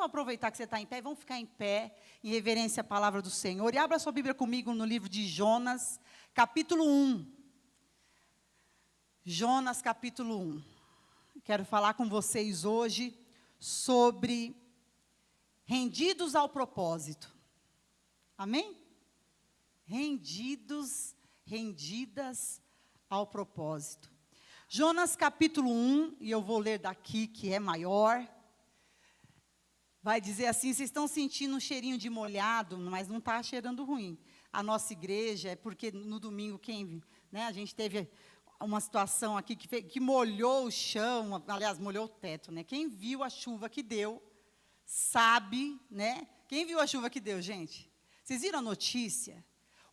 aproveitar que você está em pé, vamos ficar em pé, em reverência à palavra do Senhor. E abra sua Bíblia comigo no livro de Jonas, capítulo 1. Jonas, capítulo 1. Quero falar com vocês hoje sobre rendidos ao propósito. Amém? Rendidas ao propósito. Jonas, capítulo 1, e eu vou ler daqui, que é maior. Vai dizer assim, vocês estão sentindo um cheirinho de molhado, mas não está cheirando ruim. A nossa igreja, é porque no domingo, a gente teve uma situação aqui que molhou o chão, aliás, molhou o teto, né? Quem viu a chuva que deu, sabe, né? Quem viu a chuva que deu, gente? Vocês viram a notícia?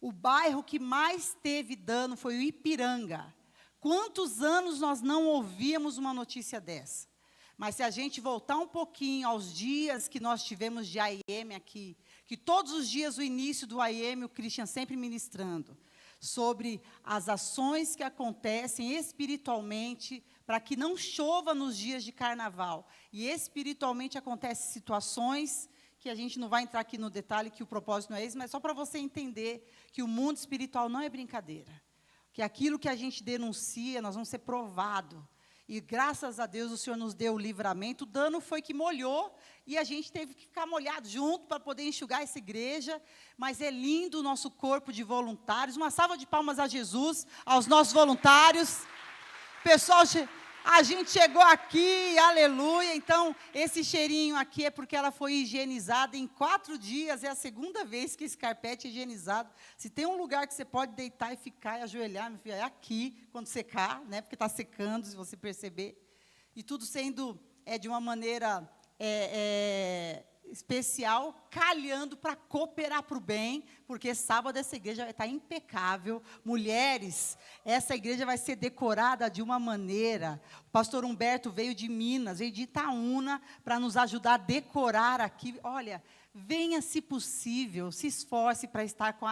O bairro que mais teve dano foi o Ipiranga. Quantos anos nós não ouvíamos uma notícia dessa? Mas se a gente voltar um pouquinho aos dias que nós tivemos de AIM aqui, que todos os dias o início do AIM, o Christian sempre ministrando, sobre as ações que acontecem espiritualmente, para que não chova nos dias de carnaval. E espiritualmente acontecem situações que a gente não vai entrar aqui no detalhe, que o propósito não é esse, mas só para você entender que o mundo espiritual não é brincadeira. Que aquilo que a gente denuncia, nós vamos ser provados. E graças a Deus o Senhor nos deu o livramento. O dano foi que molhou e a gente teve que ficar molhado junto para poder enxugar essa igreja. Mas é lindo o nosso corpo de voluntários. Uma salva de palmas a Jesus, aos nossos voluntários. Pessoal, a gente chegou aqui, aleluia. Então, esse cheirinho aqui é porque ela foi higienizada em 4 dias. É a segunda vez que esse carpete é higienizado. Se tem um lugar que você pode deitar e ficar e ajoelhar, meu filho, é aqui, quando secar, né? Porque está secando, se você perceber. E tudo sendo de uma maneira especial, calhando para cooperar para o bem, porque sábado essa igreja vai estar impecável. Mulheres, essa igreja vai ser decorada de uma maneira. O pastor Humberto veio de Minas, veio de Itaúna, para nos ajudar a decorar aqui. Olha, venha se possível, se esforce para estar com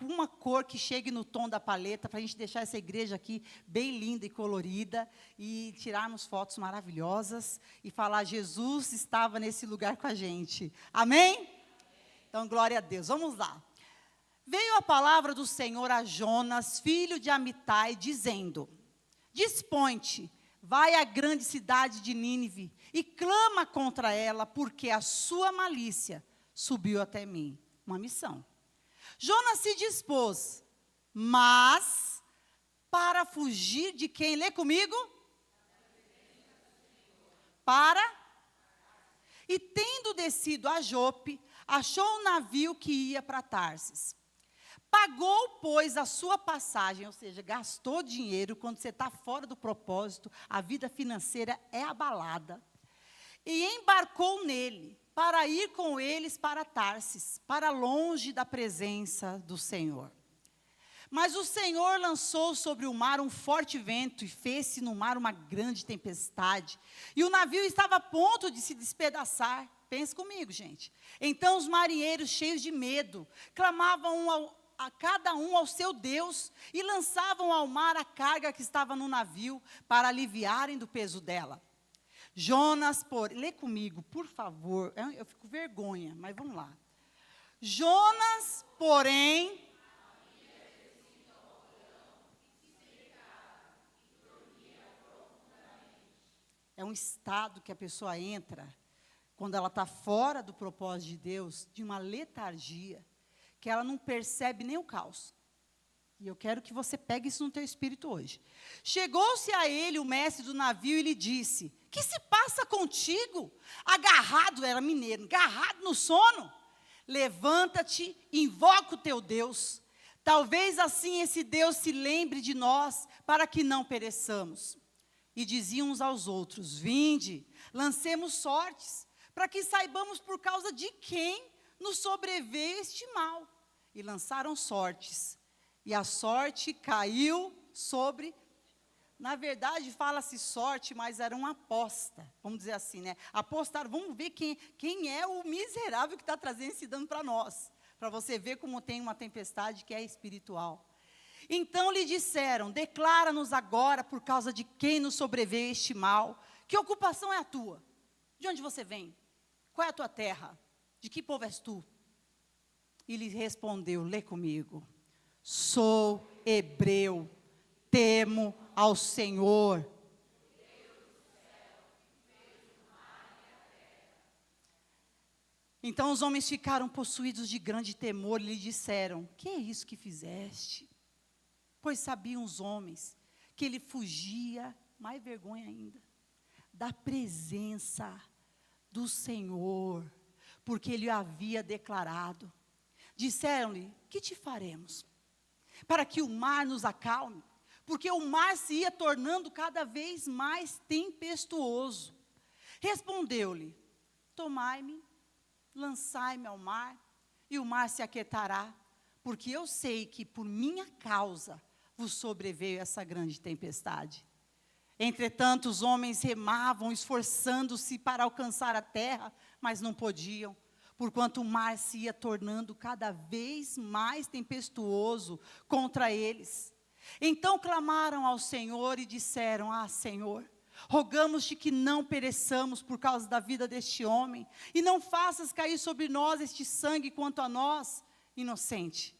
uma cor que chegue no tom da paleta, para a gente deixar essa igreja aqui bem linda e colorida, e tirarmos fotos maravilhosas, e falar, Jesus estava nesse lugar com a gente. Amém? Então, glória a Deus. Vamos lá. Veio a palavra do Senhor a Jonas, filho de Amitai, dizendo, dispõe-te, vai à grande cidade de Nínive e clama contra ela, porque a sua malícia subiu até mim. Uma missão. Jonas se dispôs, mas para fugir de quem? Lê comigo. E tendo descido a Jope, achou um navio que ia para Tarsis. Pagou, pois, a sua passagem, ou seja, gastou dinheiro. Quando você está fora do propósito, a vida financeira é abalada. E embarcou nele, para ir com eles para Tarsis, para longe da presença do Senhor. Mas o Senhor lançou sobre o mar um forte vento, e fez-se no mar uma grande tempestade. E o navio estava a ponto de se despedaçar. Pense comigo, gente. Então os marinheiros, cheios de medo, clamavam a cada um ao seu Deus, e lançavam ao mar a carga que estava no navio, para aliviarem do peso dela. Jonas, lê comigo, por favor, eu fico com vergonha, mas vamos lá. Jonas, porém, é um estado que a pessoa entra, quando ela está fora do propósito de Deus, de uma letargia, que ela não percebe nem o caos. E eu quero que você pegue isso no teu espírito hoje. Chegou-se a ele o mestre do navio e lhe disse, que se passa contigo? Agarrado, era mineiro, agarrado no sono? Levanta-te, invoca o teu Deus. Talvez assim esse Deus se lembre de nós, para que não pereçamos. E diziam uns aos outros, vinde, lancemos sortes, para que saibamos por causa de quem nos sobreveio este mal. E lançaram sortes. E a sorte caiu sobre, na verdade fala-se sorte, mas era uma aposta, vamos dizer assim, né? Apostaram, vamos ver quem é o miserável que está trazendo esse dano para nós, para você ver como tem uma tempestade que é espiritual. Então lhe disseram, declara-nos agora por causa de quem nos sobreveio este mal, que ocupação é a tua? De onde você vem? qual é a tua terra? De que povo és tu? E lhe respondeu, lê comigo, sou hebreu, temo ao Senhor. Então os homens ficaram possuídos de grande temor e lhe disseram, que é isso que fizeste? Pois sabiam os homens que ele fugia, mais vergonha ainda, da presença do Senhor, porque ele havia declarado. Disseram-lhe, que te faremos? Para que o mar nos acalme, porque o mar se ia tornando cada vez mais tempestuoso. Respondeu-lhe, tomai-me, lançai-me ao mar, e o mar se aquietará, porque eu sei que por minha causa vos sobreveio essa grande tempestade. Entretanto, os homens remavam, esforçando-se para alcançar a terra, mas não podiam, porquanto o mar se ia tornando cada vez mais tempestuoso contra eles. Então clamaram ao Senhor e disseram, Senhor, rogamos-te que não pereçamos por causa da vida deste homem, e não faças cair sobre nós este sangue quanto a nós, inocente,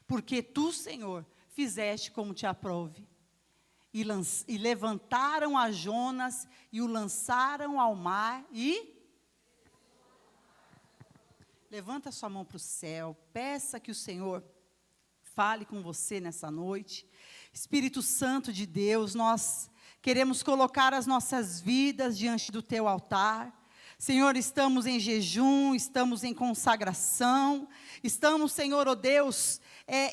porque tu, Senhor, fizeste como te aprouve. E levantaram a Jonas e o lançaram ao mar e... Levanta sua mão para o céu, peça que o Senhor fale com você nessa noite. Espírito Santo de Deus, nós queremos colocar as nossas vidas diante do teu altar. Senhor, estamos em jejum, estamos em consagração, estamos, Senhor, Deus,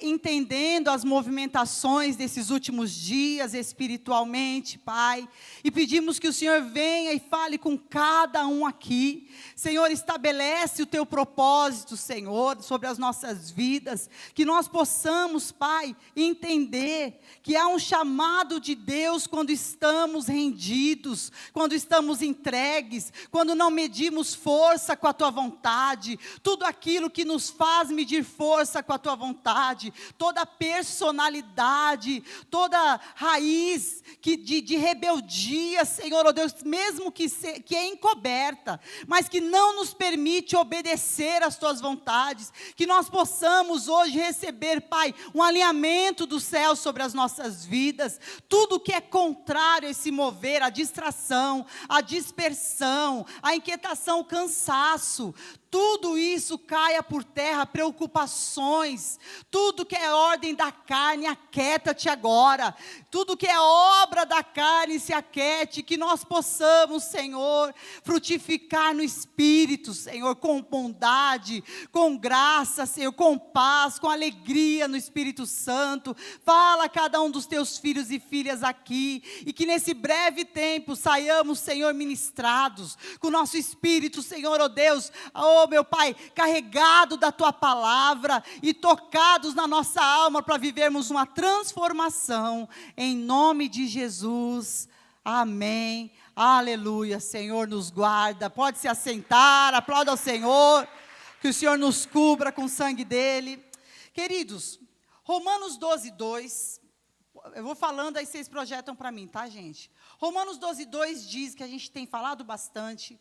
entendendo as movimentações desses últimos dias espiritualmente, Pai, e pedimos que o Senhor venha e fale com cada um aqui. Senhor, estabelece o teu propósito, Senhor, sobre as nossas vidas, que nós possamos, Pai, entender que há um chamado de Deus quando estamos rendidos, quando estamos entregues, quando não medimos força com a tua vontade, tudo aquilo que nos faz medir força com a tua vontade, toda personalidade, toda raiz de rebeldia, Senhor, Deus, mesmo que é encoberta, mas que não nos permite obedecer às tuas vontades, que nós possamos hoje receber, Pai, um alinhamento do céu sobre as nossas vidas, tudo que é contrário a esse mover, a distração, a dispersão, a inquietação, o cansaço, tudo isso caia por terra, preocupações, tudo que é ordem da carne, aquieta-te agora, tudo que é obra da carne, se aquiete, que nós possamos, Senhor, frutificar no Espírito, Senhor, com bondade, com graça, Senhor, com paz, com alegria no Espírito Santo. Fala a cada um dos teus filhos e filhas aqui, e que nesse breve tempo saiamos, Senhor, ministrados, com o nosso Espírito, Senhor, Deus, meu Pai, carregado da tua palavra e tocados na nossa alma para vivermos uma transformação, em nome de Jesus, amém, aleluia. Senhor, nos guarda, pode se assentar, aplauda ao Senhor, que o Senhor nos cubra com o sangue dele. Queridos, Romanos 12:2, eu vou falando, aí vocês projetam para mim, tá, gente? Romanos 12:2 diz, que a gente tem falado bastante,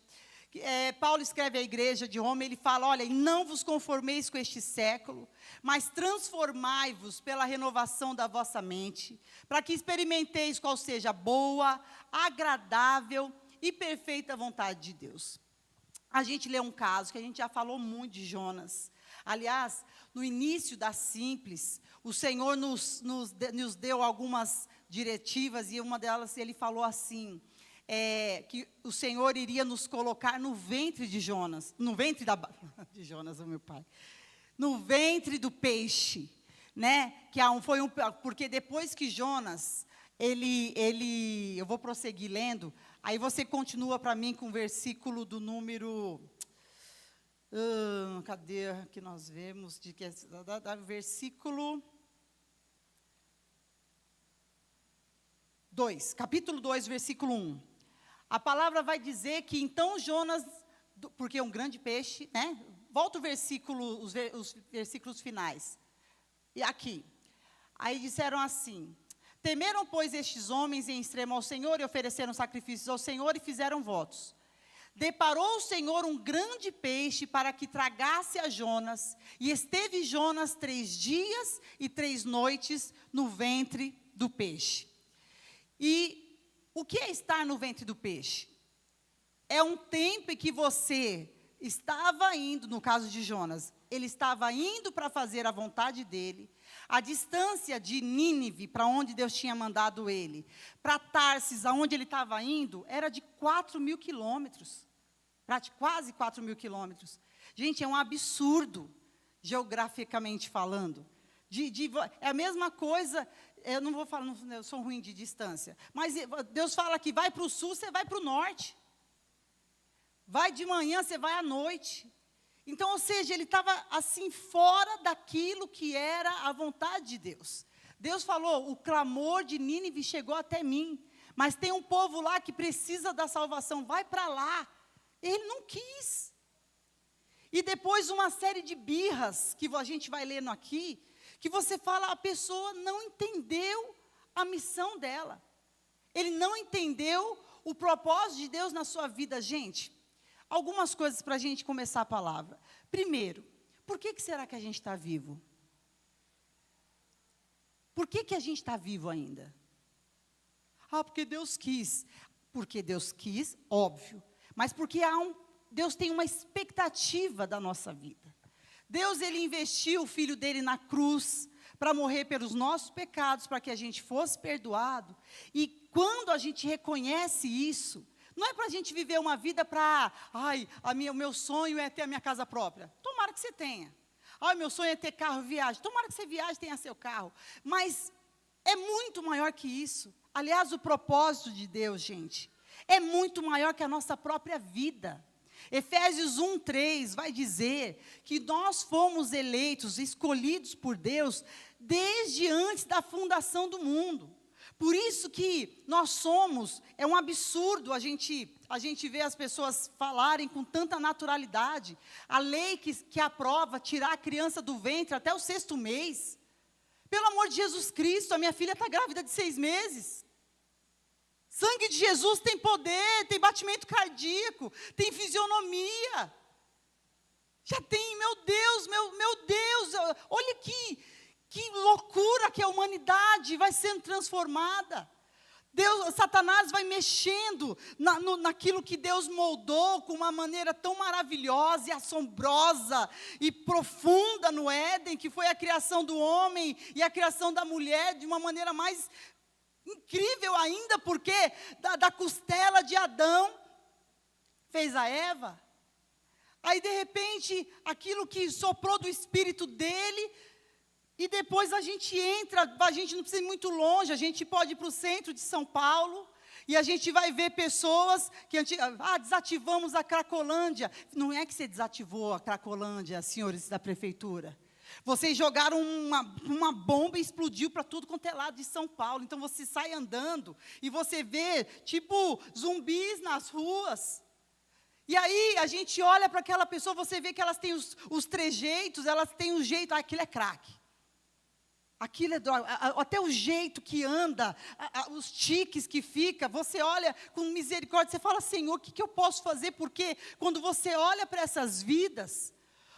Paulo escreve à igreja de Roma, ele fala, olha, e não vos conformeis com este século, mas transformai-vos pela renovação da vossa mente, para que experimenteis qual seja a boa, agradável e perfeita vontade de Deus. A gente lê um caso, que a gente já falou muito de Jonas. Aliás, no início da Simples, o Senhor nos deu algumas diretivas, e uma delas ele falou assim, que o Senhor iria nos colocar no ventre de Jonas, no ventre de Jonas, o meu pai, no ventre do peixe, né? Porque depois que Jonas, eu vou prosseguir lendo, aí você continua para mim com o versículo do número, cadê que nós vemos, versículo 2, capítulo 2, versículo 1. A palavra vai dizer que então Jonas, porque é um grande peixe, né? Volta o versículo, os versículos finais. E aqui. Aí disseram assim, temeram, pois, estes homens em extremo ao Senhor, e ofereceram sacrifícios ao Senhor, e fizeram votos. Deparou o Senhor um grande peixe para que tragasse a Jonas, e esteve Jonas 3 dias e 3 noites no ventre do peixe. E o que é estar no ventre do peixe? É um tempo em que você estava indo, no caso de Jonas, ele estava indo para fazer a vontade dele. A distância de Nínive, para onde Deus tinha mandado ele, para Tarsis, aonde ele estava indo, era de 4.000 quilômetros. Quase 4.000 quilômetros. Gente, é um absurdo, geograficamente falando. É a mesma coisa, eu não vou falar, eu sou ruim de distância, mas Deus fala que vai para o sul, você vai para o norte. Vai de manhã, você vai à noite. Então, ou seja, ele estava assim, fora daquilo que era a vontade de Deus. Deus falou, o clamor de Nínive chegou até mim, mas tem um povo lá que precisa da salvação, vai para lá. Ele não quis. E depois uma série de birras, que a gente vai lendo aqui, que você fala, a pessoa não entendeu a missão dela. Ele não entendeu o propósito de Deus na sua vida, gente. Algumas coisas para a gente começar a palavra. Primeiro, por que será que a gente está vivo? Por que a gente está vivo ainda? Ah, porque Deus quis. Porque Deus quis, óbvio. Mas porque Deus tem uma expectativa da nossa vida. Deus, ele investiu o Filho dele na cruz para morrer pelos nossos pecados, para que a gente fosse perdoado. E quando a gente reconhece isso, não é para a gente viver uma vida para, o meu sonho é ter a minha casa própria. Tomara que você tenha. Meu sonho é ter carro, viagem. Tomara que você viaje e tenha seu carro. Mas é muito maior que isso. Aliás, o propósito de Deus, gente, é muito maior que a nossa própria vida. Efésios 1:3 vai dizer que nós fomos eleitos, escolhidos por Deus, desde antes da fundação do mundo. Por isso que nós somos, é um absurdo a gente ver as pessoas falarem com tanta naturalidade. A lei que aprova tirar a criança do ventre até o 6º mês. Pelo amor de Jesus Cristo, a minha filha está grávida de 6 meses. Sangue de Jesus tem poder, tem batimento cardíaco, tem fisionomia. Já tem, meu Deus, olha aqui. Que loucura que a humanidade vai sendo transformada. Satanás vai mexendo naquilo que Deus moldou com uma maneira tão maravilhosa e assombrosa e profunda no Éden, que foi a criação do homem e a criação da mulher, de uma maneira mais incrível ainda, porque da costela de Adão fez a Eva. Aí, de repente, aquilo que soprou do espírito dele. E depois a gente não precisa ir muito longe, a gente pode ir para o centro de São Paulo, e a gente vai ver pessoas que desativamos a Cracolândia. Não é que você desativou a Cracolândia, senhores da prefeitura. Vocês jogaram uma bomba e explodiu para tudo quanto é lado de São Paulo. Então você sai andando e você vê, tipo, zumbis nas ruas. E aí a gente olha para aquela pessoa, você vê que elas têm os trejeitos, elas têm o jeito, aquilo é crack. Aquilo é droga, até o jeito que anda, os tiques que fica, você olha com misericórdia, você fala, Senhor, o que eu posso fazer? Porque quando você olha para essas vidas,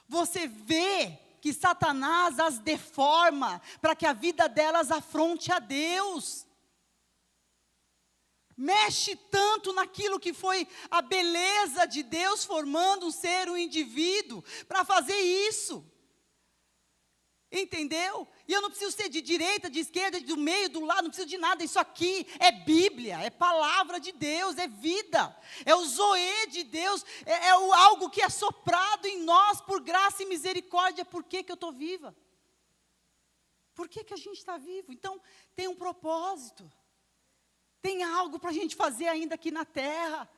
você vê que Satanás as deforma, para que a vida delas afronte a Deus. Mexe tanto naquilo que foi a beleza de Deus formando um ser, um indivíduo, para fazer isso. Entendeu? E eu não preciso ser de direita, de esquerda, do meio, do lado, não preciso de nada. Isso aqui é Bíblia, é palavra de Deus, é vida. É o zoe de Deus, algo que é soprado em nós por graça e misericórdia. Por que eu estou viva? Por que a gente está vivo? Então, tem um propósito. Tem algo para a gente fazer ainda aqui na terra.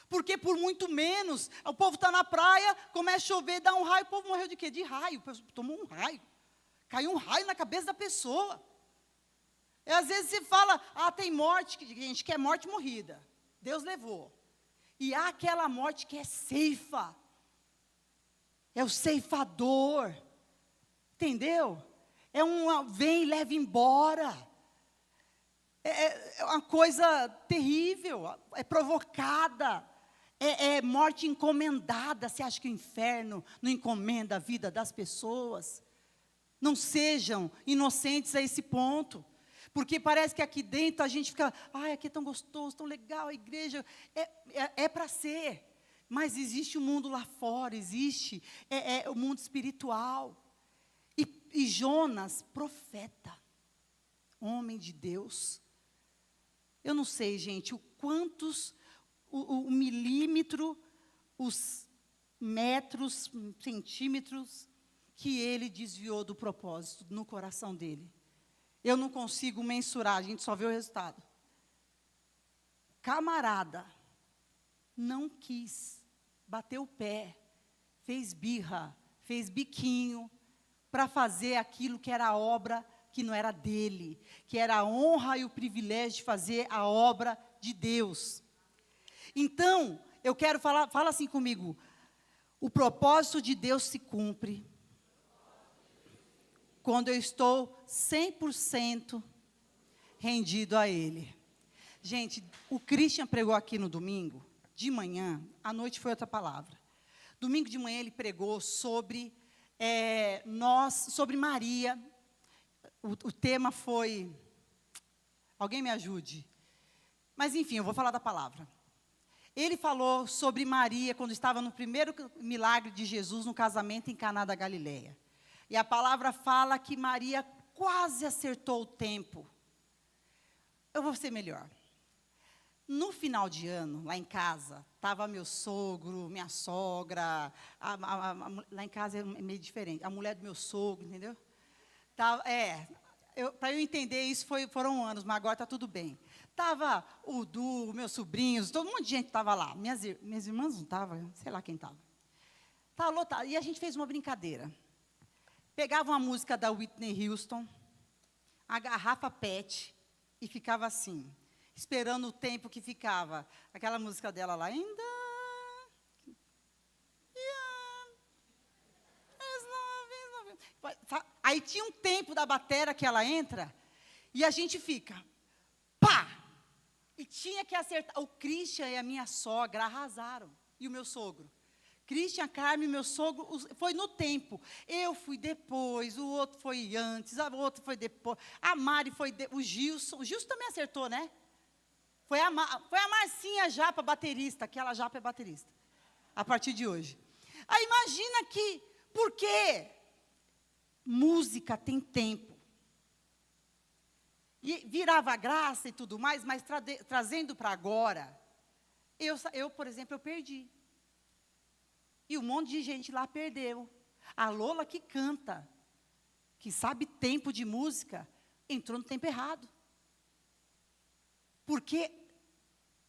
Porque por muito menos, o povo está na praia, começa a chover, dá um raio, o povo morreu de quê? De raio, tomou um raio. Caiu um raio na cabeça da pessoa. E às vezes você fala, tem morte, gente, que é morte morrida. Deus levou. E há aquela morte que é ceifa. É o ceifador. Entendeu? Vem e leva embora. É uma coisa terrível, é provocada. é morte encomendada. Você acha que o inferno não encomenda a vida das pessoas? Não sejam inocentes a esse ponto. Porque parece que aqui dentro a gente fica, ai, aqui é tão gostoso, tão legal, a igreja é para ser. Mas existe o mundo lá fora, existe o mundo espiritual. E Jonas, profeta, homem de Deus. Eu não sei, gente, o milímetro, os metros, centímetros que ele desviou do propósito no coração dele. Eu não consigo mensurar, a gente só vê o resultado. Camarada, não quis, bateu o pé, fez birra, fez biquinho, para fazer aquilo que era a obra que não era dele, que era a honra e o privilégio de fazer a obra de Deus. Então, eu quero falar, fala assim comigo, o propósito de Deus se cumpre quando eu estou 100% rendido a Ele. Gente, o Christian pregou aqui no domingo, de manhã, à noite foi outra palavra. Domingo de manhã ele pregou sobre sobre Maria. O tema foi, alguém me ajude. Mas enfim, eu vou falar da palavra. Ele falou sobre Maria, quando estava no primeiro milagre de Jesus, no casamento em Caná da Galileia. E a palavra fala que Maria quase acertou o tempo. Eu vou ser melhor. No final de ano, lá em casa, estava meu sogro, minha sogra, lá em casa é meio diferente, a mulher do meu sogro, entendeu? Para eu entender isso foram anos, mas agora está tudo bem. Estava o Du, meus sobrinhos, todo mundo de gente estava lá. Minhas irmãs não estavam, sei lá quem estava. Estava lotado. E a gente fez uma brincadeira. Pegava uma música da Whitney Houston, a garrafa PET, e ficava assim, esperando o tempo que ficava. Aquela música dela lá, ainda... Aí tinha um tempo da bateria que ela entra, e a gente fica, pá! E tinha que acertar. O Christian e a minha sogra arrasaram, e o meu sogro. Christian, Carmen, meu sogro, foi no tempo. Eu fui depois, o outro foi antes, o outro foi depois. A Mari foi, o Gilson também acertou, né? Foi a Marcinha Japa, baterista, aquela Japa é baterista, a partir de hoje. Aí imagina que, por quê? Música tem tempo. E virava graça e tudo mais, mas trazendo para agora, eu, por exemplo, eu perdi. E um monte de gente lá perdeu. A Lola que canta, que sabe tempo de música, entrou no tempo errado. Porque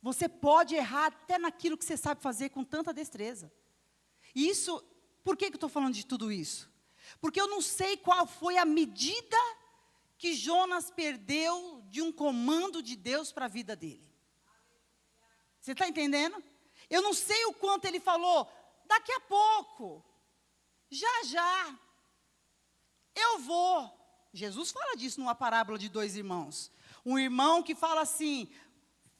você pode errar até naquilo que você sabe fazer com tanta destreza. E isso, por que eu estou falando de tudo isso? Porque eu não sei qual foi a medida que Jonas perdeu de um comando de Deus para a vida dele. Você está entendendo? Eu não sei o quanto ele falou, daqui a pouco, já, eu vou. Jesus fala disso numa parábola de 2 irmãos. Um irmão que fala assim,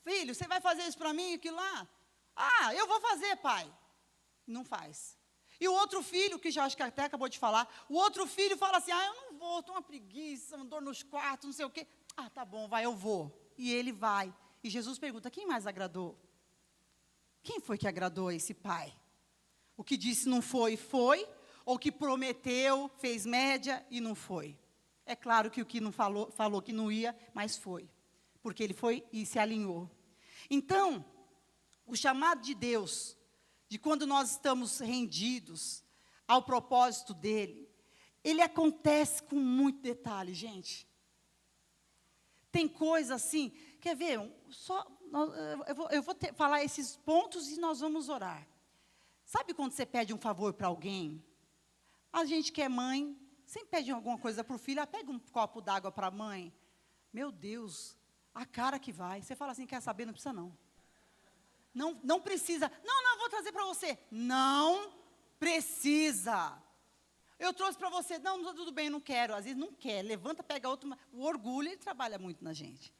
filho, você vai fazer isso para mim, aquilo lá? Ah, eu vou fazer, pai. Não faz. E o outro filho, que já acho que até acabou de falar, o outro filho fala assim, eu não vou, estou uma preguiça, uma dor nos quartos, não sei o quê. Ah, tá bom, vai, eu vou. E ele vai. E Jesus pergunta, quem mais agradou? Quem foi que agradou esse pai? O que disse não foi, foi, ou que prometeu, fez média e não foi. É claro que o que não falou que não ia, mas foi. Porque ele foi e se alinhou. Então, o chamado de Deus, de quando nós estamos rendidos ao propósito dele, ele acontece com muito detalhe, gente. Tem coisa assim, quer ver? Eu vou falar esses pontos e nós vamos orar. Sabe quando você pede um favor para alguém? A gente que é mãe, sempre pede alguma coisa para o filho, pega um copo d'água para a mãe. Meu Deus, a cara que vai. Você fala assim, quer saber? Não precisa não. Não precisa. Não, vou trazer para você. Não precisa. Eu trouxe para você. Não, tudo bem, não quero. Às vezes não quer. Levanta, pega outro. O orgulho, ele trabalha muito na gente.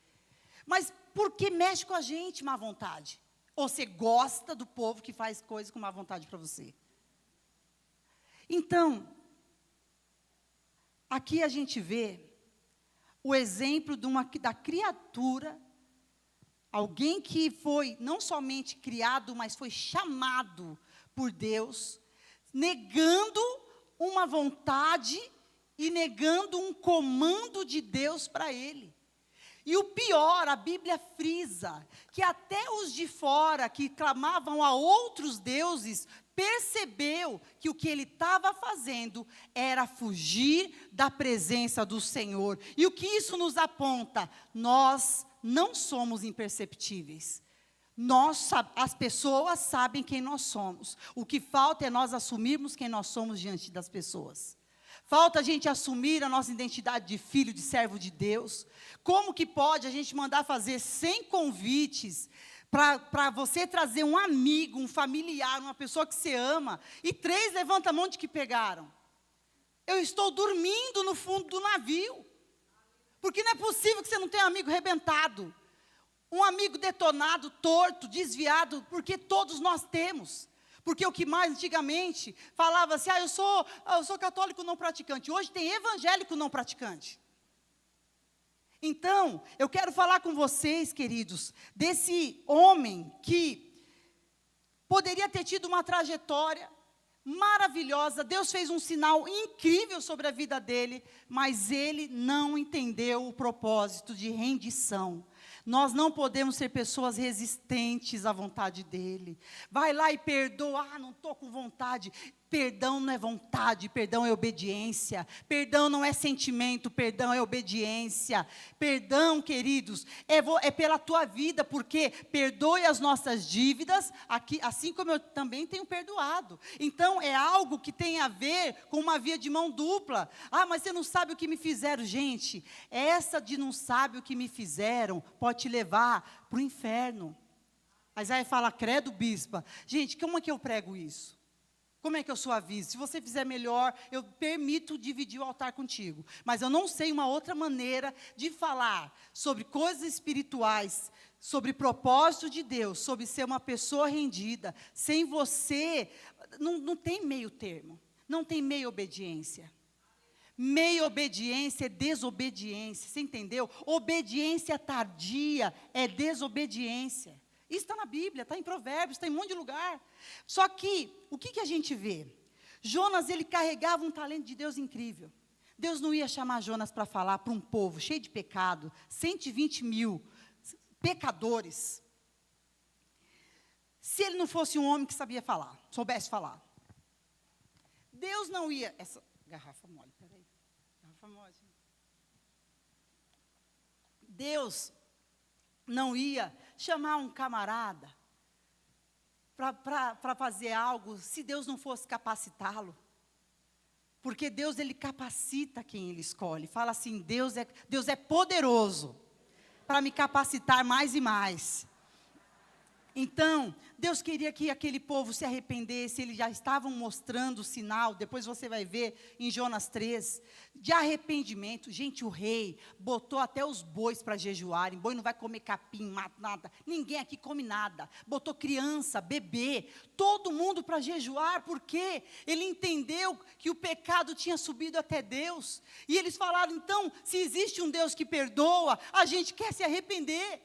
Mas porque mexe com a gente, má vontade. Ou você gosta do povo que faz coisas com má vontade para você? Então, aqui a gente vê o exemplo da criatura, alguém que foi não somente criado, mas foi chamado por Deus, negando uma vontade e negando um comando de Deus para ele. E o pior, a Bíblia frisa, que até os de fora, que clamavam a outros deuses, percebeu que o que ele estava fazendo era fugir da presença do Senhor. E o que isso nos aponta? Nós não somos imperceptíveis. As pessoas sabem quem nós somos. O que falta é nós assumirmos quem nós somos diante das pessoas. Falta a gente assumir a nossa identidade de filho, de servo de Deus. Como que pode a gente mandar fazer 100 convites para você trazer um amigo, um familiar, uma pessoa que você ama, e 3 levantam a mão de que pegaram? Eu estou dormindo no fundo do navio. Porque não é possível que você não tenha um amigo arrebentado. Um amigo detonado, torto, desviado, porque todos nós temos. Porque o que mais antigamente falava assim, eu sou católico não praticante. Hoje tem evangélico não praticante. Então, eu quero falar com vocês, queridos, desse homem que poderia ter tido uma trajetória maravilhosa. Deus fez um sinal incrível sobre a vida dele, mas ele não entendeu o propósito de rendição. Nós não podemos ser pessoas resistentes à vontade dele. Vai lá e perdoa, não estou com vontade. Perdão não é vontade, perdão é obediência. Perdão não é sentimento, perdão é obediência. Perdão, queridos, é pela tua vida, porque perdoe as nossas dívidas, assim como eu também tenho perdoado. Então, é algo que tem a ver com uma via de mão dupla. Mas você não sabe o que me fizeram. Gente, essa de não sabe o que me fizeram pode te levar para o inferno. Isaías fala, credo, bispa. Gente, como é que eu prego isso? Como é que eu suavizo? Se você fizer melhor, eu permito dividir o altar contigo. Mas eu não sei uma outra maneira de falar sobre coisas espirituais, sobre propósito de Deus, sobre ser uma pessoa rendida. Sem você, não tem meio termo. Não tem meia obediência. Meia obediência é desobediência. Você entendeu? Obediência tardia é desobediência. Isso está na Bíblia, está em Provérbios, está em um monte de lugar. Só que, o que a gente vê? Jonas, ele carregava um talento de Deus incrível. Deus não ia chamar Jonas para falar para um povo cheio de pecado, 120 mil pecadores, se ele não fosse um homem que sabia falar, soubesse falar. Deus não ia... Essa garrafa mole, peraí. Garrafa mole. Deus não ia chamar um camarada para fazer algo, se Deus não fosse capacitá-lo. Porque Deus, ele capacita quem ele escolhe. Fala assim, Deus é poderoso para me capacitar mais e mais. Então, Deus queria que aquele povo se arrependesse. Eles já estavam mostrando o sinal, depois você vai ver em Jonas 3, de arrependimento. Gente, o rei botou até os bois para jejuarem. Boi não vai comer capim, nada. Ninguém aqui come nada. Botou criança, bebê, todo mundo para jejuar, porque ele entendeu que o pecado tinha subido até Deus. E eles falaram, então, se existe um Deus que perdoa, a gente quer se arrepender.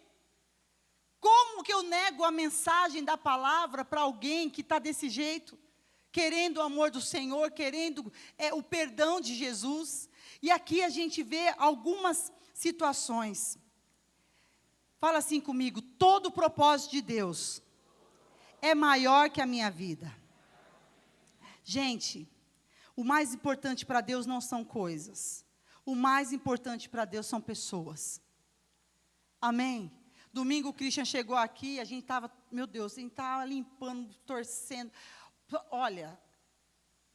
Como que eu nego a mensagem da palavra para alguém que está desse jeito? Querendo o amor do Senhor, querendo o perdão de Jesus. E aqui a gente vê algumas situações. Fala assim comigo, todo o propósito de Deus é maior que a minha vida. Gente, o mais importante para Deus não são coisas. O mais importante para Deus são pessoas. Amém? Domingo o Christian chegou aqui, a gente estava, meu Deus, a gente estava limpando, torcendo. Olha,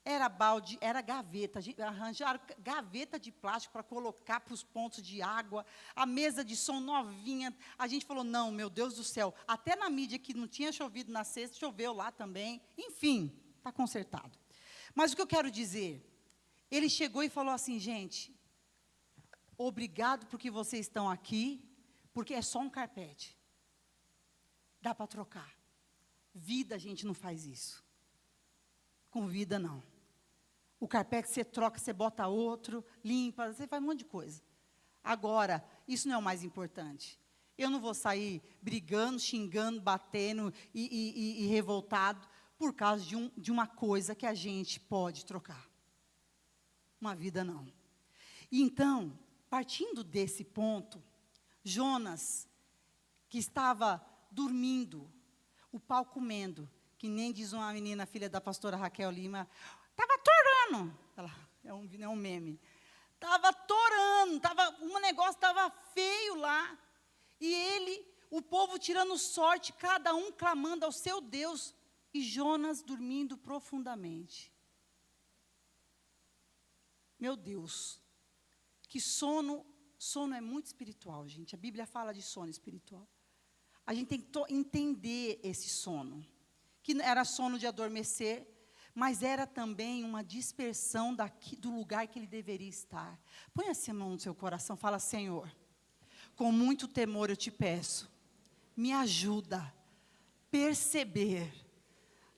era balde, era gaveta, arranjaram gaveta de plástico para colocar para os pontos de água, a mesa de som novinha. A gente falou, não, meu Deus do céu, até na mídia que não tinha chovido na sexta, choveu lá também. Enfim, está consertado. Mas o que eu quero dizer, ele chegou e falou assim, gente, obrigado porque vocês estão aqui, porque é só um carpete. Dá para trocar. Vida, a gente não faz isso. Com vida, não. O carpete você troca, você bota outro, limpa, você faz um monte de coisa. Agora, isso não é o mais importante. Eu não vou sair brigando, xingando, batendo e revoltado por causa de uma coisa que a gente pode trocar. Uma vida, não. E então, partindo desse ponto, Jonas, que estava dormindo, o pau comendo, que nem diz uma menina, filha da pastora Raquel Lima, estava torando. É um meme. Estava torando, um negócio estava feio lá. E o povo tirando sorte, cada um clamando ao seu Deus, e Jonas dormindo profundamente. Meu Deus, que sono é muito espiritual, gente. A Bíblia fala de sono espiritual. A gente tem que entender esse sono, que era sono de adormecer, mas era também uma dispersão do lugar que ele deveria estar. Põe essa mão no seu coração, fala: Senhor, com muito temor eu te peço, me ajuda a perceber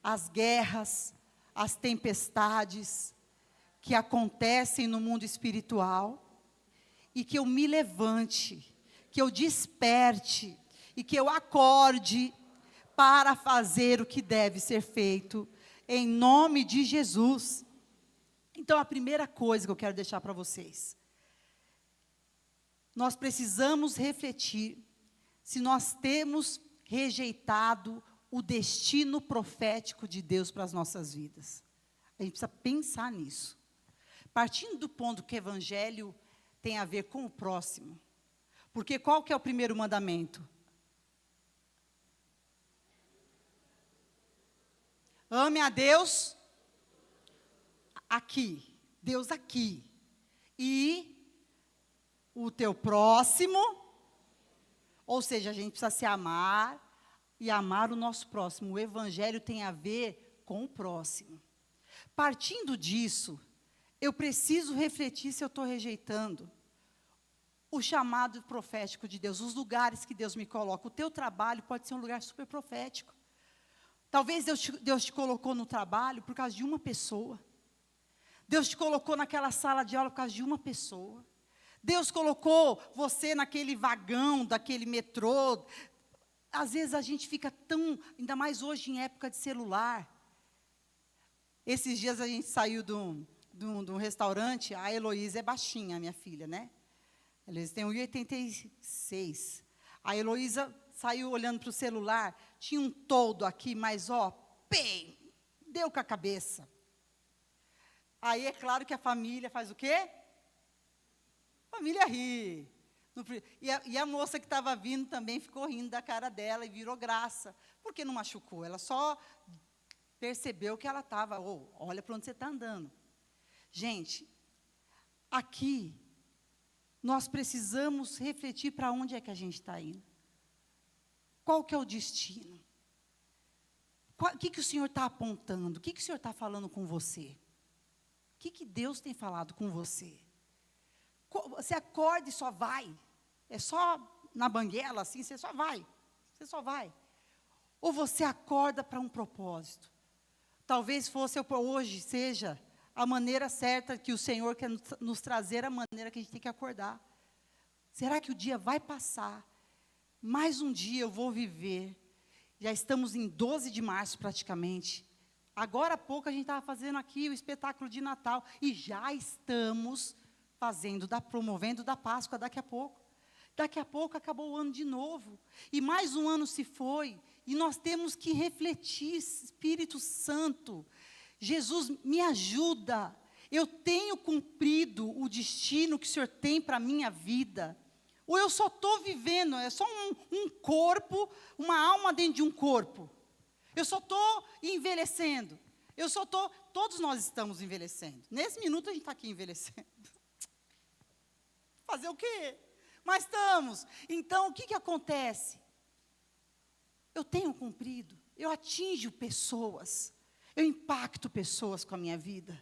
as guerras, as tempestades que acontecem no mundo espiritual, e que eu me levante, que eu desperte, e que eu acorde para fazer o que deve ser feito, em nome de Jesus. Então, a primeira coisa que eu quero deixar para vocês, nós precisamos refletir se nós temos rejeitado o destino profético de Deus para as nossas vidas. A gente precisa pensar nisso. Partindo do ponto que o evangelho tem a ver com o próximo. Porque qual que é o primeiro mandamento? Ame a Deus aqui, Deus aqui, e o teu próximo, ou seja, a gente precisa se amar e amar o nosso próximo. O evangelho tem a ver com o próximo. Partindo disso, eu preciso refletir se eu estou rejeitando o chamado profético de Deus, os lugares que Deus me coloca. O teu trabalho pode ser um lugar super profético. Talvez Deus te colocou no trabalho por causa de uma pessoa. Deus te colocou naquela sala de aula por causa de uma pessoa. Deus colocou você naquele vagão, daquele metrô. Às vezes a gente fica tão, ainda mais hoje em época de celular. Esses dias a gente saiu de um restaurante, a Heloísa é baixinha, a minha filha, né? Eles têm 1,86. A Heloísa saiu olhando para o celular, tinha um toldo aqui, mas pem, deu com a cabeça. Aí é claro que a família faz o quê? A família ri. E a moça que estava vindo também ficou rindo da cara dela e virou graça. Porque não machucou, ela só percebeu que ela estava, olha para onde você está andando. Gente, aqui, nós precisamos refletir para onde é que a gente está indo. Qual que é o destino? O que o Senhor está apontando? O que o Senhor está falando com você? O que Deus tem falado com você? Você acorda e só vai? É só na banguela assim, você só vai? Você só vai? Ou você acorda para um propósito? Talvez hoje seja a maneira certa que o Senhor quer nos trazer, a maneira que a gente tem que acordar. Será que o dia vai passar? Mais um dia eu vou viver. Já estamos em 12 de março praticamente. Agora há pouco a gente estava fazendo aqui o espetáculo de Natal. E já estamos promovendo da Páscoa daqui a pouco. Daqui a pouco acabou o ano de novo. E mais um ano se foi. E nós temos que refletir, Espírito Santo. Jesus, me ajuda. Eu tenho cumprido o destino que o Senhor tem para a minha vida? Ou eu só estou vivendo, é só um corpo, uma alma dentro de um corpo? Eu só estou envelhecendo. Todos nós estamos envelhecendo. Nesse minuto a gente está aqui envelhecendo. Fazer o quê? Mas estamos. Então, o que acontece? Eu tenho cumprido, eu atinjo pessoas, eu impacto pessoas com a minha vida.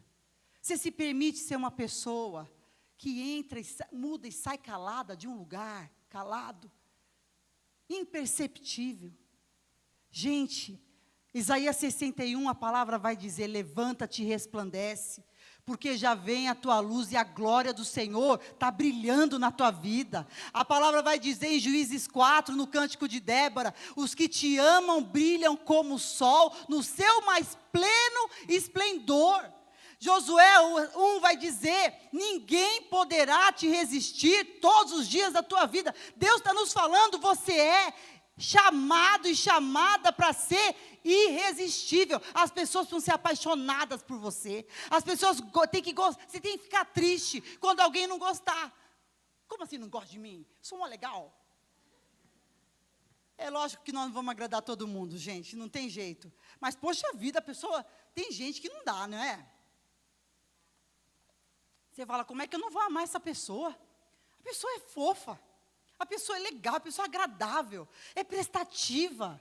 Você se permite ser uma pessoa que entra, muda e sai calada de um lugar, calado, imperceptível. Gente, Isaías 61, a palavra vai dizer: levanta-te e resplandece, porque já vem a tua luz e a glória do Senhor está brilhando na tua vida. A palavra vai dizer em Juízes 4, no cântico de Débora: os que te amam brilham como o sol, no seu mais pleno esplendor. Josué 1 vai dizer: ninguém poderá te resistir todos os dias da tua vida. Deus está nos falando, você é chamado e chamada para ser irresistível. As pessoas precisam ser apaixonadas por você. As pessoas têm que gostar. Você tem que ficar triste quando alguém não gostar. Como assim não gosta de mim? Sou uma legal. É lógico que nós não vamos agradar todo mundo, gente, não tem jeito. Mas, poxa vida, a pessoa, tem gente que não dá, não é? Você fala: como é que eu não vou amar essa pessoa? A pessoa é fofa. A pessoa é legal, a pessoa é agradável, é prestativa.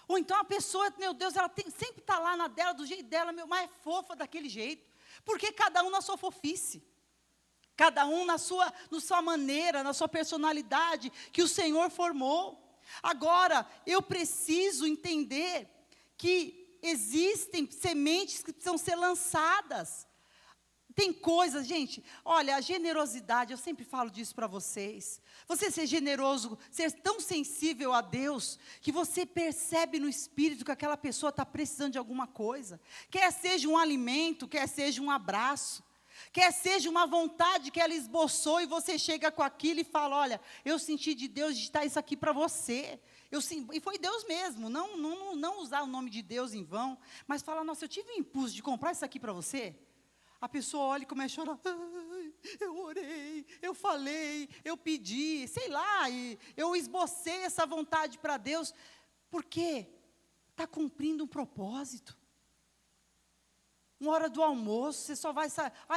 Ou então a pessoa, meu Deus, ela sempre está lá na dela, do jeito dela, mas é fofa daquele jeito. Porque cada um na sua fofice. Cada um na sua maneira, na sua personalidade, que o Senhor formou. Agora, eu preciso entender que existem sementes que precisam ser lançadas. Tem coisas, gente, olha, a generosidade, eu sempre falo disso para vocês. Você ser generoso, ser tão sensível a Deus, que você percebe no espírito que aquela pessoa está precisando de alguma coisa. Quer seja um alimento, quer seja um abraço, quer seja uma vontade que ela esboçou e você chega com aquilo e fala: olha, eu senti de Deus de dar isso aqui para você. E foi Deus mesmo, não usar o nome de Deus em vão, mas falar: nossa, eu tive um impulso de comprar isso aqui para você. A pessoa olha e começa a chorar: ai, eu orei, eu falei, eu pedi, sei lá, e eu esbocei essa vontade para Deus, porque está cumprindo um propósito. Uma hora do almoço, você só vai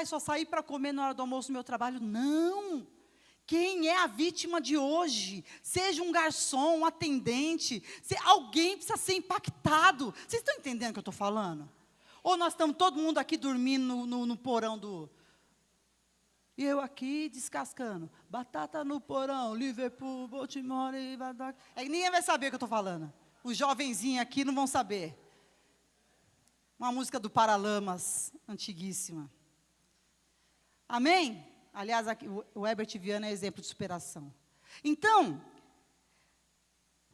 só sair para comer na hora do almoço no meu trabalho. Não! Quem é a vítima de hoje? Seja um garçom, um atendente, alguém precisa ser impactado. Vocês estão entendendo o que eu estou falando? Ou nós estamos todo mundo aqui dormindo no porão do... E eu aqui descascando. Batata no porão, Liverpool, Baltimore... Ninguém vai saber o que eu estou falando. Os jovenzinhos aqui não vão saber. Uma música do Paralamas, antiguíssima. Amém? Aliás, aqui, o Herbert Viana é exemplo de superação. Então,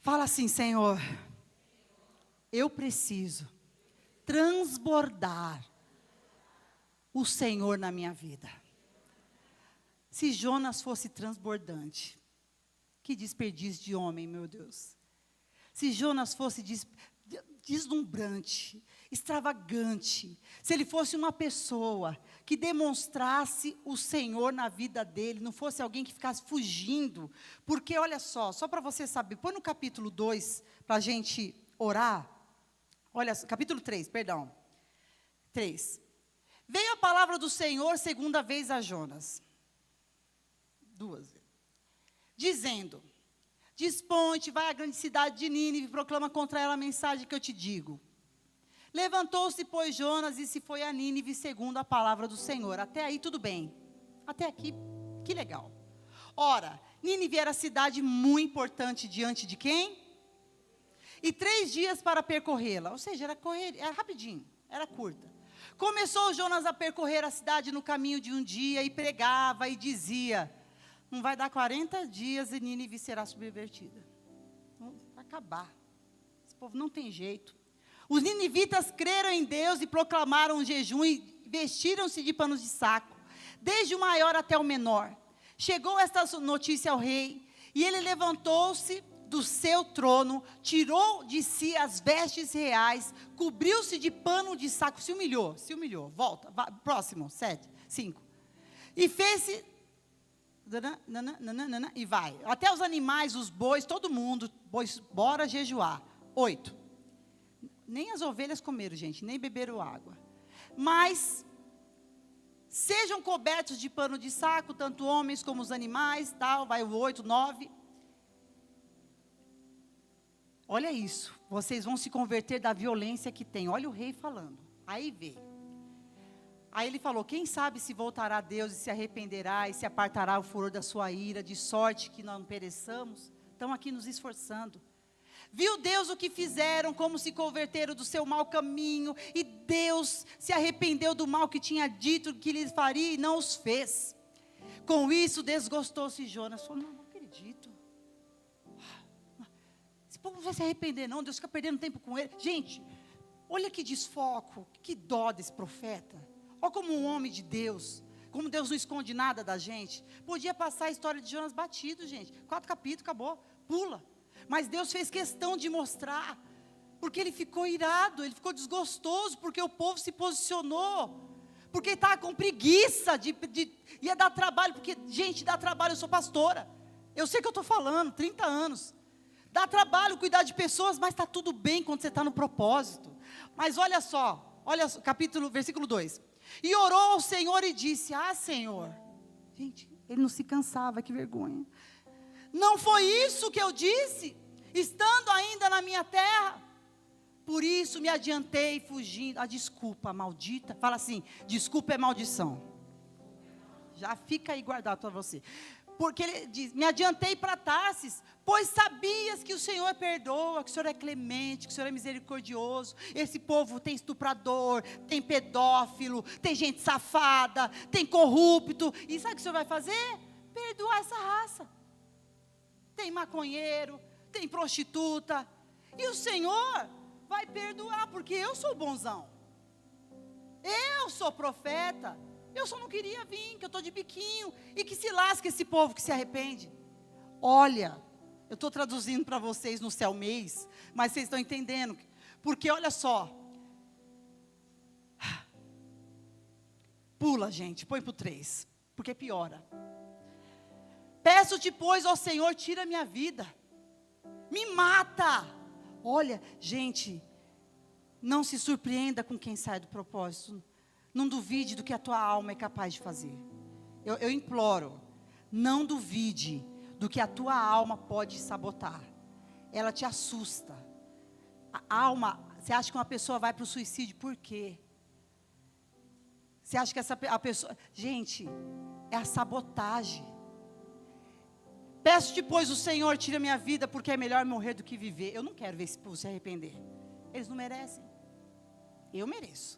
fala assim: Senhor, eu preciso transbordar o Senhor na minha vida. Se Jonas fosse transbordante, que desperdício de homem, meu Deus. Se Jonas fosse deslumbrante, extravagante, se ele fosse uma pessoa que demonstrasse o Senhor na vida dele, não fosse alguém que ficasse fugindo, porque olha só para você saber, põe no capítulo 2, para a gente orar. Olha, capítulo 3, perdão. 3. Veio a palavra do Senhor segunda vez a Jonas. 2 vezes. Dizendo: dispõe-te, vai à grande cidade de Nínive e proclama contra ela a mensagem que eu te digo. Levantou-se, pois, Jonas e se foi a Nínive segundo a palavra do Senhor. Até aí tudo bem. Até aqui, que legal. Ora, Nínive era cidade muito importante diante de quem? E 3 dias para percorrê-la. Ou seja, era rapidinho, era curta. Começou Jonas a percorrer a cidade no caminho de um dia e pregava e dizia: não vai dar 40 dias e Nínive será subvertida. Vai acabar. Esse povo não tem jeito. Os ninivitas creram em Deus e proclamaram um jejum e vestiram-se de panos de saco, desde o maior até o menor. Chegou esta notícia ao rei, e ele levantou-se do seu trono, tirou de si as vestes reais, cobriu-se de pano de saco, se humilhou, volta, próximo, 5. E fez-se, e vai, até os animais, os bois, todo mundo, bora jejuar. 8. Nem as ovelhas comeram, gente, nem beberam água. Mas sejam cobertos de pano de saco, tanto homens como os animais, tal, vai o 8, 9. Olha isso, vocês vão se converter da violência que tem. Olha o rei falando. Aí vê. Aí ele falou: quem sabe se voltará a Deus e se arrependerá e se apartará o furor da sua ira, de sorte que não pereçamos. Estão aqui nos esforçando. Viu Deus o que fizeram, como se converteram do seu mau caminho, e Deus se arrependeu do mal que tinha dito que lhes faria e não os fez. Com isso desgostou-se Jonas. Falou, não acredito. Esse povo não vai se arrepender não, Deus fica perdendo tempo com ele. Gente, olha que desfoco, que dó desse profeta. Olha como um homem de Deus, como Deus não esconde nada da gente. Podia passar a história de Jonas batido, gente. 4 capítulos, acabou, pula. Mas Deus fez questão de mostrar, porque ele ficou irado, ele ficou desgostoso, porque o povo se posicionou, porque estava com preguiça, ia dar trabalho, porque, gente, dá trabalho, eu sou pastora, eu sei o que eu estou falando, 30 anos, dá trabalho cuidar de pessoas, mas está tudo bem quando você está no propósito. Mas olha só, versículo 2, e orou ao Senhor e disse, Senhor, gente, ele não se cansava, que vergonha, não foi isso que eu disse, estando ainda na minha terra? Por isso me adiantei fugindo. A desculpa maldita, fala assim, desculpa é maldição. Já fica aí guardado para você. Porque ele diz, me adiantei para Tarsis, pois sabias que o Senhor perdoa, que o Senhor é clemente, que o Senhor é misericordioso. Esse povo tem estuprador, tem pedófilo, tem gente safada, tem corrupto. E sabe o que o Senhor vai fazer? Perdoar essa raça. Tem maconheiro, tem prostituta, e o Senhor vai perdoar, porque eu sou bonzão, eu sou profeta, eu só não queria vir, que eu estou de biquinho, e que se lasque esse povo que se arrepende. Olha, eu estou traduzindo para vocês no céu mês, mas vocês estão entendendo, porque olha só, pula gente, põe para o 3, porque piora. Peço-te, pois, ó Senhor, tira minha vida, me mata. Olha, gente, não se surpreenda com quem sai do propósito, não duvide do que a tua alma é capaz de fazer. Eu imploro, não duvide do que a tua alma pode sabotar, ela te assusta. A alma, você acha que uma pessoa vai para o suicídio, por quê? Você acha que a pessoa, gente, é a sabotagem. Peço-te, pois, o Senhor, tira minha vida, porque é melhor morrer do que viver. Eu não quero ver esse povo se arrepender. Eles não merecem. Eu mereço,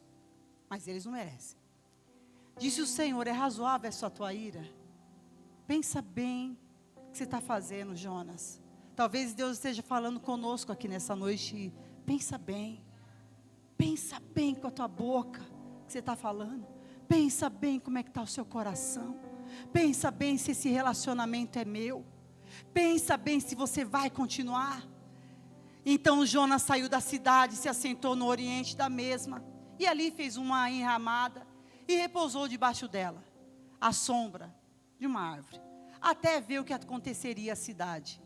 mas eles não merecem. Disse o Senhor, é razoável essa tua ira? Pensa bem o que você está fazendo, Jonas. Talvez Deus esteja falando conosco aqui nessa noite. Pensa bem com a tua boca o que você está falando. Pensa bem como é que está o seu coração. Pensa bem se esse relacionamento é meu. Pensa bem se você vai continuar. Então Jonas saiu da cidade, se assentou no oriente da mesma, e ali fez uma enramada, e repousou debaixo dela, à sombra de uma árvore, até ver o que aconteceria à cidade.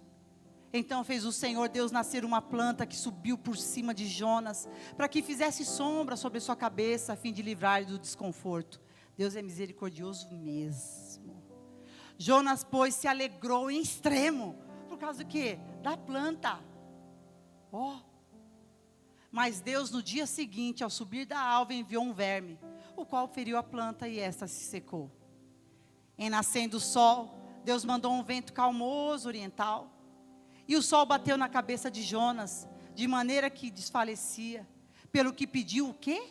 Então fez o Senhor Deus nascer uma planta que subiu por cima de Jonas, para que fizesse sombra sobre sua cabeça, a fim de livrar-lhe do desconforto. Deus é misericordioso mesmo. Jonas, pois, se alegrou em extremo. Por causa do quê? Da planta. Mas Deus, no dia seguinte, ao subir da alva, enviou um verme, o qual feriu a planta e esta se secou. Em nascendo o sol, Deus mandou um vento calmoso oriental, e o sol bateu na cabeça de Jonas, de maneira que desfalecia, pelo que pediu o quê?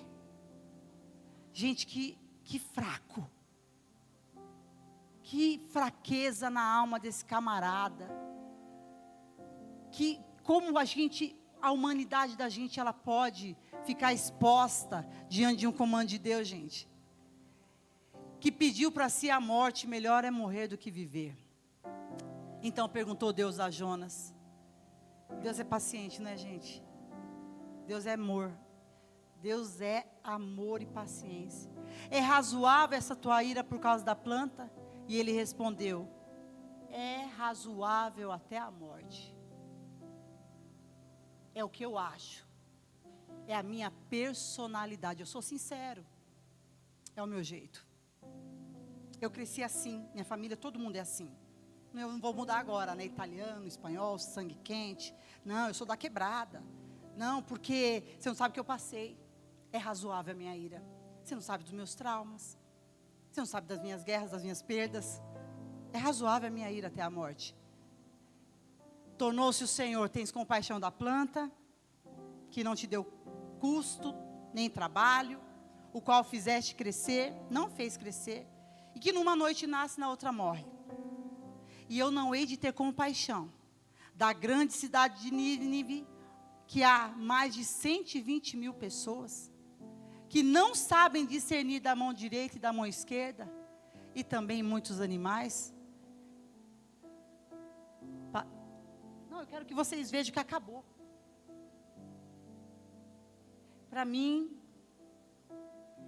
Gente, que fraco. Que fraqueza na alma desse camarada. Como a humanidade da gente, ela pode ficar exposta diante de um comando de Deus, gente. Que pediu para si a morte, melhor é morrer do que viver. Então perguntou Deus a Jonas. Deus é paciente, né, gente? Deus é amor. Deus é amor e paciência. É razoável essa tua ira por causa da planta? E ele respondeu, é razoável até a morte. É o que eu acho. É a minha personalidade. Eu sou sincero. É o meu jeito. Eu cresci assim. Minha família, todo mundo é assim. Eu não vou mudar agora, né? Italiano, espanhol, sangue quente. Não, eu sou da quebrada. Não, porque você não sabe o que eu passei. É razoável a minha ira. Você não sabe dos meus traumas. Você não sabe das minhas guerras, das minhas perdas. É razoável a minha ira até a morte. Tornou-se o Senhor, tens compaixão da planta, que não te deu custo, nem trabalho, o qual fizeste crescer, não fez crescer, e que numa noite nasce, na outra morre. E eu não hei de ter compaixão da grande cidade de Nínive, que há mais de 120 mil pessoas, que não sabem discernir da mão direita e da mão esquerda, e também muitos animais. Não, eu quero que vocês vejam que acabou. Para mim,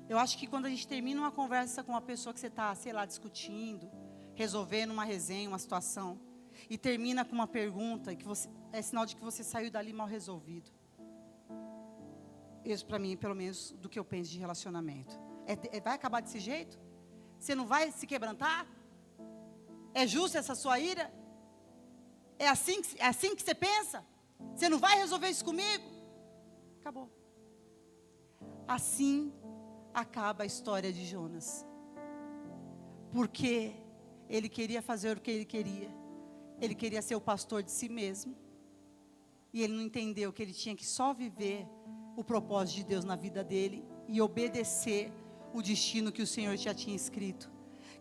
eu acho que quando a gente termina uma conversa com uma pessoa que você está, sei lá, discutindo, resolvendo uma resenha, uma situação, e termina com uma pergunta, que você, é sinal de que você saiu dali mal resolvido. Isso para mim, pelo menos, do que eu penso de relacionamento. Vai acabar desse jeito? Você não vai se quebrantar? É justa essa sua ira? É assim que você pensa? Você não vai resolver isso comigo? Acabou. Assim acaba a história de Jonas. Porque ele queria fazer o que ele queria. Ele queria ser o pastor de si mesmo. E ele não entendeu que ele tinha que só viver o propósito de Deus na vida dele e obedecer o destino que o Senhor já tinha escrito.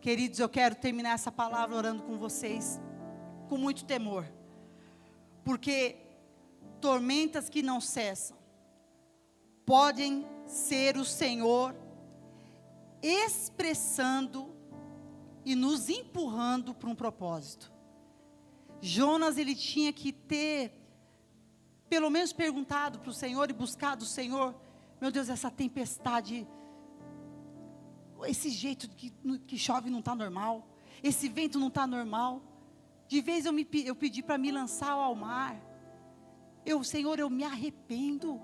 Queridos, eu quero terminar essa palavra orando com vocês, com muito temor. Porque tormentas que não cessam podem ser o Senhor expressando e nos empurrando para um propósito. Jonas, ele tinha que ter, pelo menos perguntado para o Senhor e buscado o Senhor, meu Deus, essa tempestade, esse jeito que chove não está normal, esse vento não está normal. De vez eu pedi para me lançar ao mar. Senhor, eu me arrependo.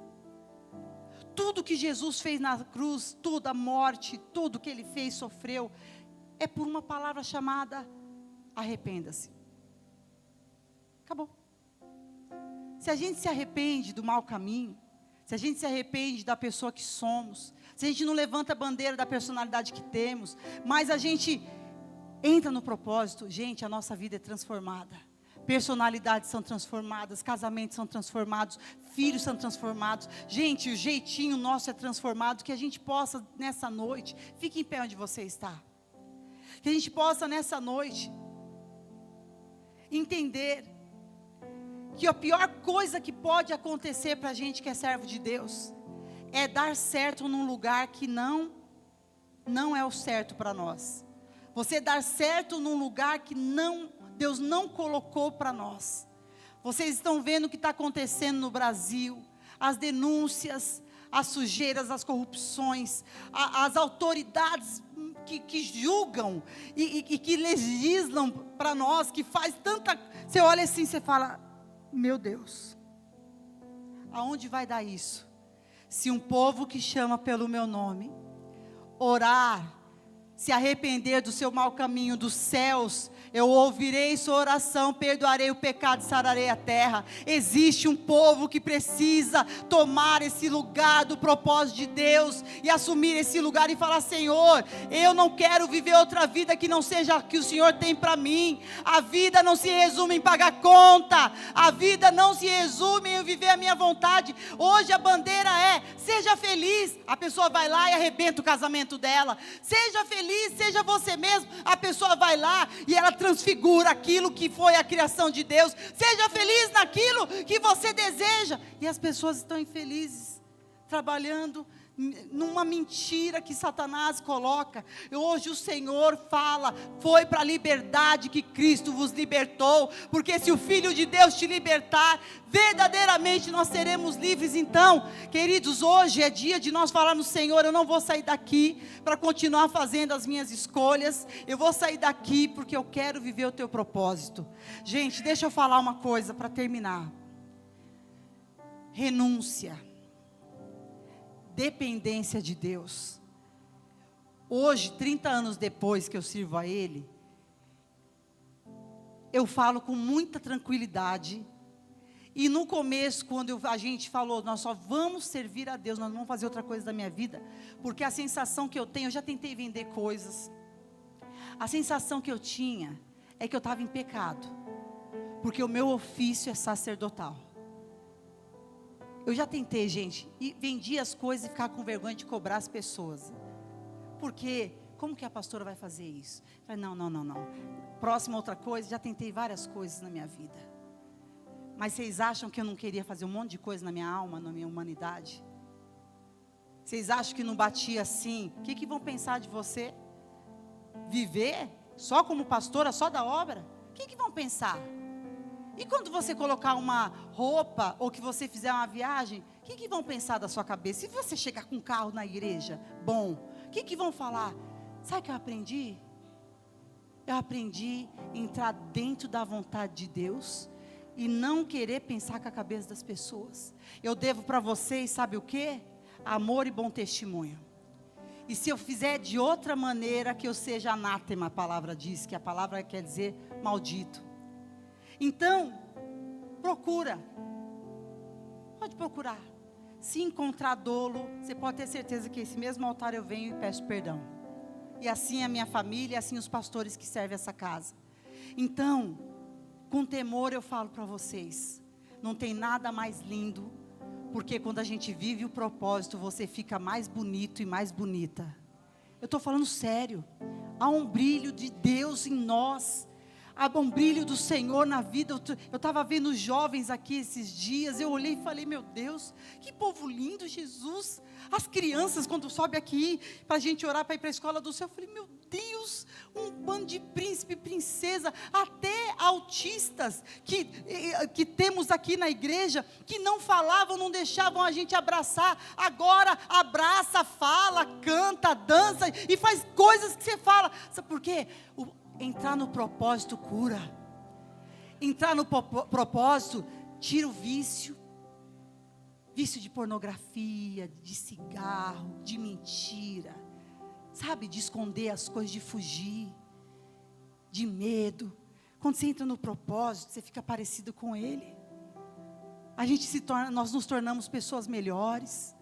Tudo que Jesus fez na cruz, toda a morte, tudo que Ele fez, sofreu, é por uma palavra chamada arrependa-se. Acabou. Se a gente se arrepende do mau caminho, se a gente se arrepende da pessoa que somos, se a gente não levanta a bandeira da personalidade que temos, mas a gente entra no propósito, gente, a nossa vida é transformada. Personalidades são transformadas, casamentos são transformados, filhos são transformados. Gente, o jeitinho nosso é transformado, que a gente possa nessa noite, fique em pé onde você está. Que a gente possa nessa noite entender que a pior coisa que pode acontecer para a gente que é servo de Deus é dar certo num lugar que não é o certo para nós. Você dar certo num lugar que Deus não colocou para nós. Vocês estão vendo o que está acontecendo no Brasil, as denúncias, as sujeiras, as corrupções, as autoridades que julgam e que legislam para nós, que faz tanta... Você olha assim, você fala, meu Deus, aonde vai dar isso? Se um povo que chama pelo meu nome, orar, se arrepender do seu mau caminho, dos céus, eu ouvirei sua oração, perdoarei o pecado e sararei a terra. Existe um povo que precisa tomar esse lugar do propósito de Deus e assumir esse lugar e falar, Senhor, eu não quero viver outra vida que não seja a que o Senhor tem para mim. A vida não se resume em pagar conta, a vida não se resume em viver a minha vontade. Hoje a bandeira é, seja feliz. A pessoa vai lá e arrebenta o casamento dela. Seja feliz, seja você mesmo. A pessoa vai lá e ela transfigura aquilo que foi a criação de Deus. Seja feliz naquilo que você deseja. E as pessoas estão infelizes, trabalhando numa mentira que Satanás coloca. Hoje o Senhor fala, foi para a liberdade que Cristo vos libertou, porque se o Filho de Deus te libertar, verdadeiramente nós seremos livres. Então, queridos, hoje é dia de nós falarmos, Senhor, eu não vou sair daqui para continuar fazendo as minhas escolhas, eu vou sair daqui porque eu quero viver o teu propósito. Gente, deixa eu falar uma coisa para terminar. Renúncia. Dependência de Deus. Hoje, 30 anos depois que eu sirvo a Ele, eu falo com muita tranquilidade. E no começo, quando a gente falou, nós só vamos servir a Deus, nós não vamos fazer outra coisa da minha vida, porque a sensação que eu tenho, eu já tentei vender coisas, a sensação que eu tinha é que eu estava em pecado, Porque o meu ofício é sacerdotal. Eu já tentei, gente, e vendi as coisas e ficar com vergonha de cobrar as pessoas. Porque, como que a pastora vai fazer isso? Eu falei, não. Próxima outra coisa, já tentei várias coisas na minha vida. Mas vocês acham que eu não queria fazer um monte de coisa na minha alma, na minha humanidade? Vocês acham que não batia assim? O que vão pensar de você? Viver só como pastora, só da obra? O que vão pensar? E quando você colocar uma roupa, ou que você fizer uma viagem, o que vão pensar da sua cabeça? Se você chegar com um carro na igreja, bom, o que vão falar? Sabe o que eu aprendi? Eu aprendi a entrar dentro da vontade de Deus, e não querer pensar com a cabeça das pessoas. Eu devo para vocês, sabe o quê? Amor e bom testemunho. E se eu fizer de outra maneira, que eu seja anátema, a palavra diz, que a palavra quer dizer maldito. Então, procura. Pode procurar. Se encontrar dolo, você pode ter certeza que esse mesmo altar eu venho e peço perdão. E assim a minha família, e assim os pastores que servem essa casa. Então, com temor eu falo para vocês, não tem nada mais lindo, porque quando a gente vive o propósito, você fica mais bonito e mais bonita. Eu estou falando sério. Há um brilho de Deus em nós. Há um brilho do Senhor na vida. Eu estava vendo os jovens aqui esses dias. Eu olhei e falei, meu Deus, que povo lindo, Jesus. As crianças, quando sobe aqui para a gente orar para ir para a escola do céu, eu falei, meu Deus, um bando de príncipe, princesa, até autistas que temos aqui na igreja, que não falavam, não deixavam a gente abraçar. Agora abraça, fala, canta, dança e faz coisas que você fala. Sabe por quê? Entrar no propósito cura. Entrar no propósito tira o vício. Vício de pornografia, de cigarro, de mentira. Sabe, de esconder as coisas, de fugir. De medo. Quando você entra no propósito, você fica parecido com Ele. Nós nos tornamos pessoas melhores.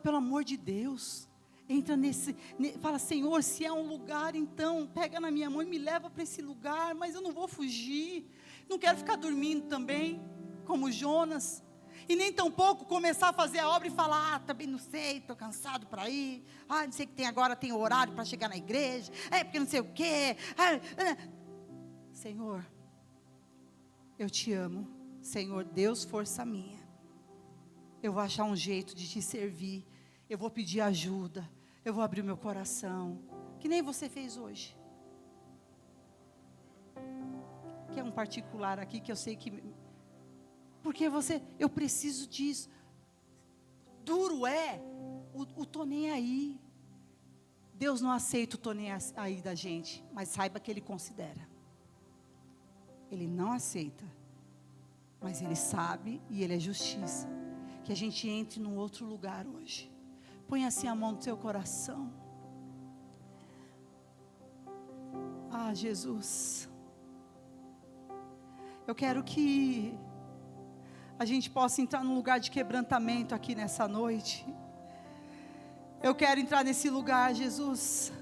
Pelo amor de Deus. Entra fala, Senhor, se é um lugar, então, pega na minha mão e me leva para esse lugar, mas eu não vou fugir, não quero ficar dormindo também, como Jonas, e nem tampouco começar a fazer a obra e falar, também não sei, estou cansado para ir, não sei que agora tem horário para chegar na igreja, porque não sei o quê, Senhor, eu te amo, Senhor, Deus, força minha, eu vou achar um jeito de te servir, eu vou pedir ajuda, eu vou abrir o meu coração, que nem você fez hoje. Que é um particular aqui, que eu sei que... Porque eu preciso disso. Duro é, o tô nem aí. Deus não aceita o tô nem aí da gente, mas saiba que Ele considera. Ele não aceita, mas Ele sabe e Ele é justiça. Que a gente entre num outro lugar hoje. Põe assim a mão no seu coração. Jesus. Eu quero que a gente possa entrar num lugar de quebrantamento aqui nessa noite. Eu quero entrar nesse lugar, Jesus.